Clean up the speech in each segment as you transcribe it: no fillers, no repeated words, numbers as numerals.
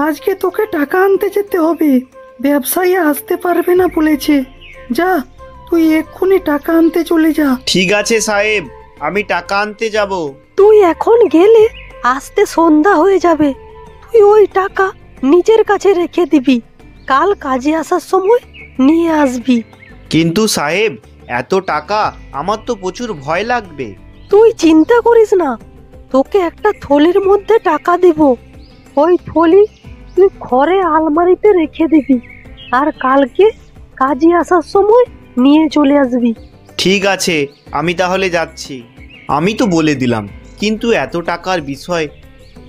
আজকে তোকে টাকা আনতে যেতে হবে, ব্যবসায়ী আসতে পারবে না বলেছে। যা, তুই এক্ষুনি টাকা আনতে চলে যা। ঠিক আছে সাহেব, আমি টাকা আনতে যাব। তুই এখন গেলে আসতে সন্ধ্যা হয়ে যাবে। তুই ওই টাকা নিজের কাছে রেখে দিবি, কাল কাজে আসার সময় নিয়ে আসবি। কিন্তু সাহেব, এত টাকা আমার তো প্রচুর ভয় লাগবে। তুই চিন্তা করিস না, তোকে একটা থলির মধ্যে টাকা দিব। ওই থলি তুই ঘরে আলমারিতে রেখে দিবি, আর কালকে কাজে আসার সময় নিয়ে চলে আসবি। ঠিক আছে, আমি তাহলে যাচ্ছি। আমি তো বলে দিলাম, কিন্তু এত টাকার বিষয়।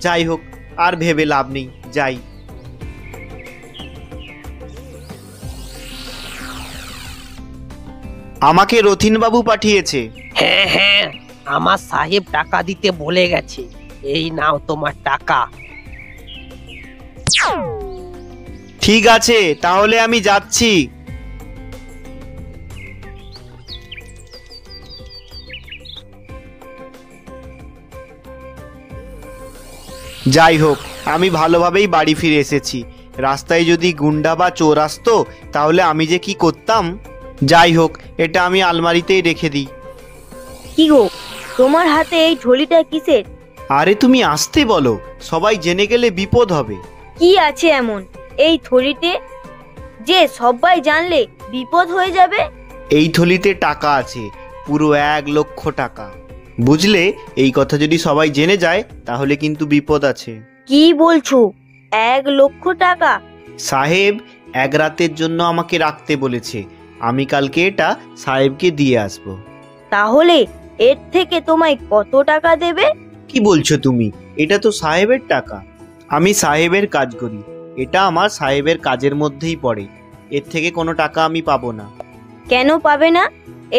যাই হোক, আর ভেবে লাভ নেই, যাই। আমাকে রথিনবাবু পাঠিয়েছে। হ্যাঁ হ্যাঁ, আমার সাহেব টাকা দিতে বলে গেছে। এই নাও তোমার টাকা। ঠিক আছে, তাহলে আমি যাচ্ছি। যাই হোক, আমি ভালোভাবেই বাড়ি ফিরে এসেছি। রাস্তায় যদি গুন্ডা বা চোর আসতো তাহলে আমি যে কি করতাম। যাই হোক, এটা আমি আলমারিতেই রেখে দিই। কি গো, তোমার হাতে এই ঝুলিটা কিসের? আরে তুমি আসতে বলো, সবাই জেনে গেলে বিপদ হবে। কি আছে এমন এই থলিতে যে সবাই জানলে বিপদ হয়ে যাবে? এই থলিতে টাকা আছে, পুরো 1,00,000 টাকা। বুঝলে, এই কথা যদি সবাই জেনে যায় তাহলে কিন্তু বিপদ আছে। কি বলছো, 1,00,000 টাকা? সাহেব 1 রাতের জন্য আমাকে রাখতে বলেছে। আমি কালকে এটা সাহেবকে দিয়ে আসব। তাহলে এর থেকে তোমায় কত টাকা দেবে? কি বলছো তুমি? এটা তো সাহেবের টাকা। আমি সাহেবের কাজ করি, এটা আমার সাহেবের কাজের মধ্যেই পড়ে। এর থেকে কোনো টাকা আমি পাবো না। কেন পাবে না?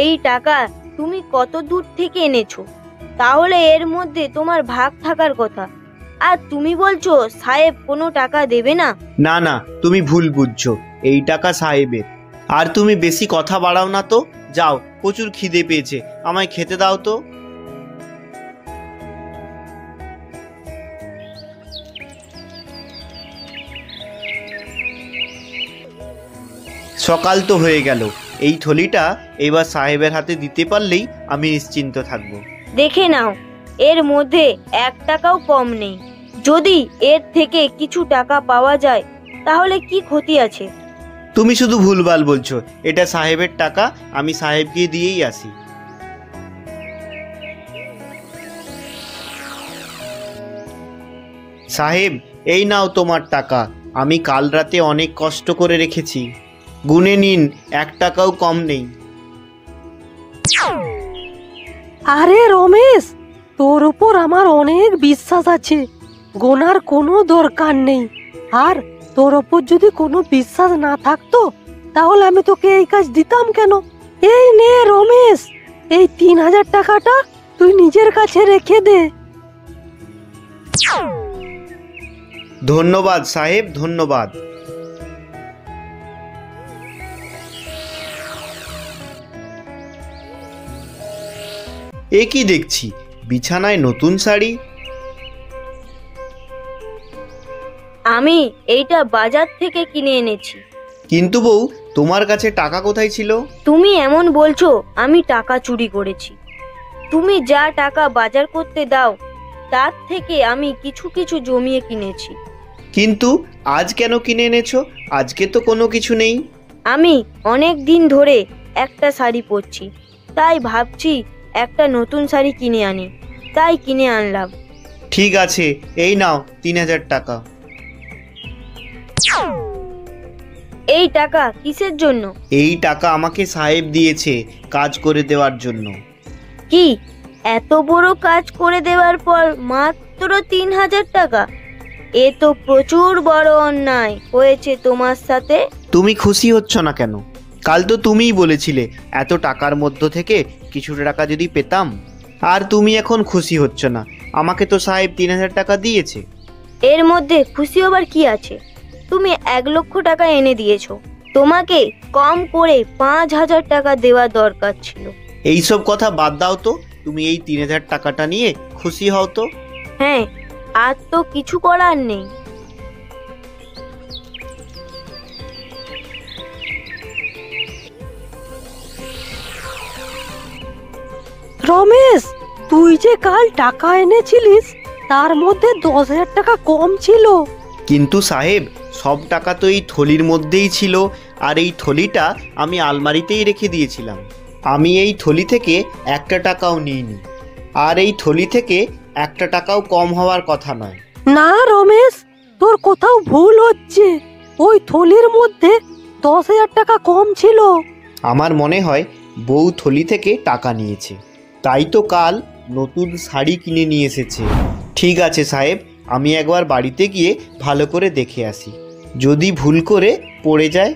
এই টাকা তুমি কত দূর থেকে এনেছো, তাহলে এর মধ্যে তোমার ভাগ থাকার কথা। আর তুমি বলছো সাহেব কোনো টাকা দেবে না? না না, তুমি ভুল বুঝছো, এই টাকা সাহেবের। আর তুমি বেশি কথা বাড়াও না তো। যাও, প্রচুর খিদে পেয়েছে, আমায় খেতে দাও তো। সকাল তো হয়ে গেল, এই থলিটা এবার সাহেবের হাতে দিতে পারলেই আমি নিশ্চিন্ত থাকবো। দেখে নাও, এর মধ্যে 1 টাকাও কম নেই। যদি এর থেকে কিছু টাকা পাওয়া যায় তাহলে কি ক্ষতি আছে? তুমি শুধু ভুলভাল বলছো, এটা সাহেবের টাকা, আমি সাহেবকে দিয়েই আসি। সাহেব, এই নাও তোমার টাকা। আমি কাল রাতে অনেক কষ্ট করে রেখেছি, গুনে নিন, 1 টাকাও কম নেই। আরে রমেশ, তোর উপর আমার অনেক বিশ্বাস আছে, গোনার কোনো দরকার নেই। আর তোর উপর যদি কোনো বিশ্বাস না থাকতো তাহলে আমি তোকে এই কাজ দিতাম কেন? এই নে রমেশ, এই 3,000 টাকাটা তুই নিজের কাছে রেখে দে। ধন্যবাদ সাহেব, ধন্যবাদ। এ কি দেখছি, বিছানায় নতুন শাড়ি। আমি এইটা বাজার থেকে কিনে এনেছি। কিন্তু বউ, তোমার কাছে টাকা কোথায় ছিল? তুমি এমন বলছো আমি টাকা চুরি করেছি? তুমি যা টাকা বাজার করতে দাও তার থেকে আমি কিছু কিছু জমিয়ে কিনেছি। কিন্তু আজ কেন কিনে এনেছো? আজকে তো কোনো কিছু নেই। আমি অনেক দিন ধরে একটা শাড়ি পরছি, তাই ভাবছি একটা নতুন শাড়ি কিনে আনি, তাই কিনে আনলাম। ঠিক আছে, এই নাও 3,000 টাকা। এই টাকা কিসের জন্য? এই টাকা আমাকে সাহেব দিয়েছে কাজ করে দেওয়ার জন্য। কি, এত বড় কাজ করে দেওয়ার পর মাত্র 3,000 টাকা? এ তো প্রচুর বড় অন্যায় হয়েছে তোমার সাথে। তুমি খুশি হচ্ছ না কেন? কাল তো তুমিই বলেছিলে এত টাকার মধ্য থেকে কিছু টাকা যদি পেতাম। আর তুমি এখন খুশি হচ্ছ না। আমাকে তো সাহেব 3,000 টাকা দিয়েছে। এর মধ্যে খুশি হবার কি আছে? তুমি 1,00,000 টাকা এনে দিয়েছো, তোমাকে কম করে 5,000 টাকা দেওয়া দরকার ছিল। এইসব কথা বাদ দাও তো, তুমি এই 3,000 টাকাটা নিয়ে খুশি হও তো। হ্যাঁ, আর তো কিছু করার নেই। রমেশ, তুই যে কাল টাকা এনেছিলিস তার মধ্যে 10,000 টাকা কম ছিল। কিন্তু সাহেব, সব টাকা তো এই থলির মধ্যেই ছিল, আর এই থলিটা আমি আলমারিতেই রেখে দিয়েছিলাম। আমি এই থলি থেকে একটা টাকাও নিইনি, আর এই থলি থেকে একটা টাকাও কম হওয়ার কথা নয়। না রমেশ, তোর কোথাও ভুল হচ্ছে। ওই থলির মধ্যে 10,000 টাকা কম ছিল। আমার মনে হয় বউ থলি থেকে টাকা নিয়েছে, তাই তো কাল নতুন শাড়ি কিনে নিয়ে এসেছে। ঠিক আছে সাহেব, আমি একবার বাড়িতে গিয়ে ভালো করে দেখে আসি, যদি ভুল করে পড়ে যায়।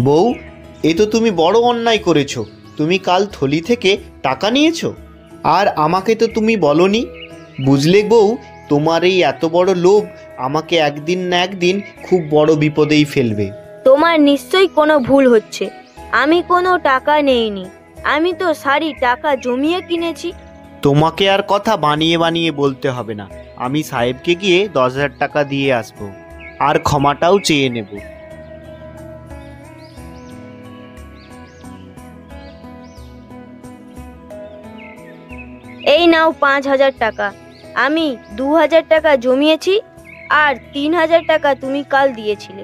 বউ, এ তো তুমি বড় অন্যায় করেছো। তুমি কাল থলি থেকে টাকা নিয়েছো, আর আমাকে তো তুমি বলনি। বুঝলে বউ, তোমার এই এত বড় লোভ আমাকে একদিন না একদিন খুব বড় বিপদেই ফেলবে। তোমার নিশ্চয়ই কোনো ভুল হচ্ছে। আমি কোনো টাকা নেইনি, আমি তো শাড়ি টাকা জমিয়ে কিনেছি। তোমাকে আর কথা বানিয়ে বানিয়ে বলতে হবে না। আমি সাহেবকে গিয়ে 10,000 টাকা দিয়ে আসবো, আর ক্ষমাটাও চেয়ে নেব। এই নাও 5,000 টাকা। আমি 2,000 টাকা জমিয়েছি, আর 3,000 টাকা তুমি কাল দিয়েছিলে।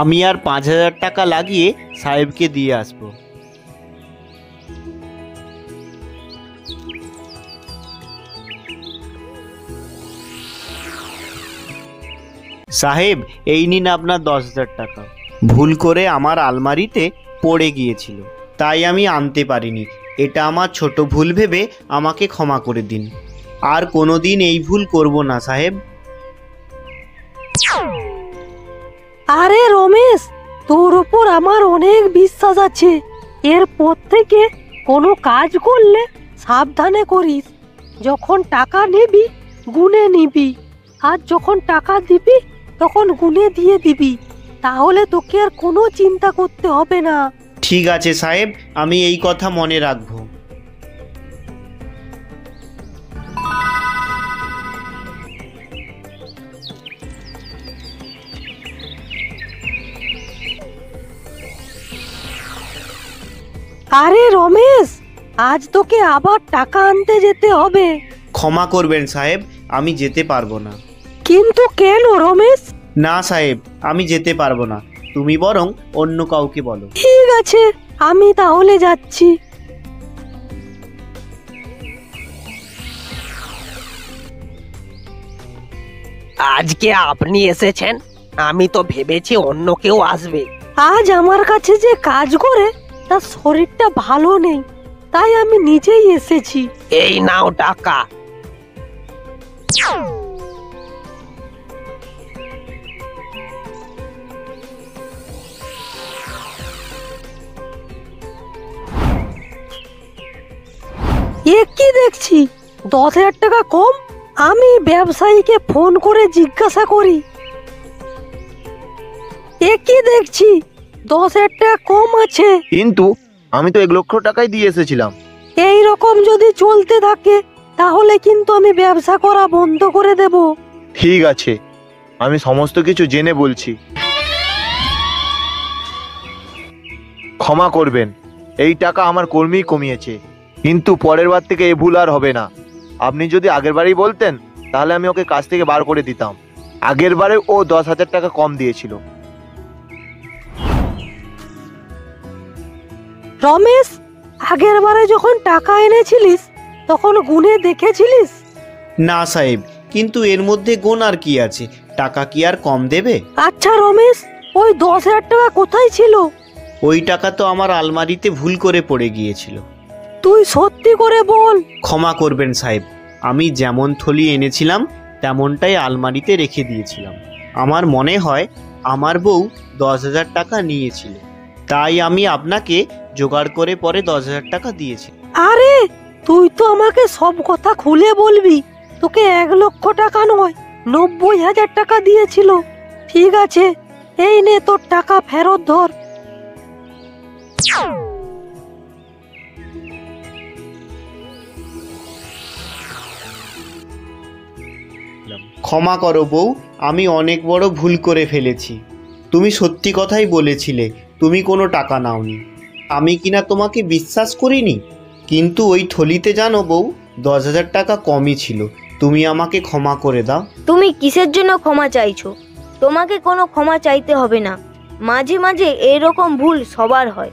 আমি আর 5,000 টাকা লাগিয়ে সাহেবকে দিয়ে আসবো। সাহেব, এই নিন আপনার 10,000 টাকা। ভুল করে আমার আলমারিতে পড়ে গিয়েছিল, তাই আমি আনতে পারিনি। এটা আমার ছোট ভুল ভেবে আমাকে ক্ষমা করে দিন। আর কোনো দিন এই ভুল করব না সাহেব। আরে রমেশ, তোর উপর আমার অনেক বিশ্বাস আছে। এরপর থেকে কোনো কাজ করলে সাবধানে করিস। যখন টাকা নিবি গুনে নিবি, আর যখন টাকা দিবি তখন গুনে দিয়ে দিবি। তাহলে তোকে আর কোনো চিন্তা করতে হবে না। ঠিক আছে সাহেব, আমি এই কথা মনে রাখবো। আরে রমেশ, আজ তোকে আবার টাকা আনতে যেতে হবে। ক্ষমা করবেন সাহেব, আমি যেতে পারবো না। কিন্তু কেন রমেশ? না সাহেব, আমি যেতে পারবো না। তুমি বরং অন্য কাউকে বলো। ঠিক আছে, আমি তাহলে যাচ্ছি। আজকে আপনি এসেছেন, আমি তো ভেবেছি অন্য কেউ আসবে। আজ আমার কাছে যে কাজ করে তার শরীরটা ভালো নেই, তাই আমি নিজেই এসেছি। এই নাও টাকা। এ কি দেখছি, 10,000 টাকা কম। আমি ব্যবসায়ীকে ফোন করে জিজ্ঞাসা করি। এ কি দেখছি, 10,000 টাকা কম আছে। কিন্তু আমি তো 1,00,000 টাকাই দিয়ে এসেছিলাম। এই রকম যদি চলতে থাকে তাহলে কিন্তু আমি ব্যবসা করা বন্ধ করে দেব। ঠিক আছে, আমি সমস্ত কিছু জেনে বলছি। ক্ষমা করবেন, এই টাকা আমার কর্মী কমিয়েছে, কিন্তু পরের বার থেকে এ ভুল আর হবে না। আপনি যদি আগের বারেই বলতেন তাহলে আমি ওকে কাজ থেকে বার করে দিতাম। আগের বারে ও 10,000 টাকা কম দিয়েছিল। রমেশ, আগের বারে যখন টাকা এনেছিলিস তখন গুনে দেখেছিলিস? না সাহেব, কিন্তু এর মধ্যে গোনার কি আছে? টাকা কি আর কম দেবে? আচ্ছা রমেশ, ওই 10,000 টাকা কোথায় ছিল? ওই টাকা তো আমার আলমারিতে ভুল করে পড়ে গিয়েছিল। তুই সত্যি করে বল। ক্ষমা করবেন সাহেব, আমি যেমন থলি এনেছিলাম তেমনটাই আলমারিতে রেখে দিয়েছিলাম। আমার মনে হয় আমার বউ 10,000 টাকা নিয়েছিল, তাই আমি আপনাকে জোগাড় করে পরে 10,000 টাকা দিয়েছি। আরে, তুই তো আমাকে সব কথা খুলে বলবি। তোকে 1,00,000 টাকা নয়, 90,000 টাকা দিয়েছিল। ঠিক আছে, এই নে তোর টাকা ফেরত ধর। ক্ষমা করো বউ, আমি অনেক বড় ভুল করে ফেলেছি। তুমি সত্যি কথাই বলেছিলে তুমি কোনো টাকা নাওনি। আমি কিনা তোমাকে বিশ্বাস করিনি। কিন্তু ওই থলিতে জানো বউ, 10,000 টাকা কমই ছিল। তুমি আমাকে ক্ষমা করে দাও। তুমি কিসের জন্য ক্ষমা চাইছো? তোমাকে কোনো ক্ষমা চাইতে হবে না। মাঝে মাঝে এরকম ভুল সবার হয়।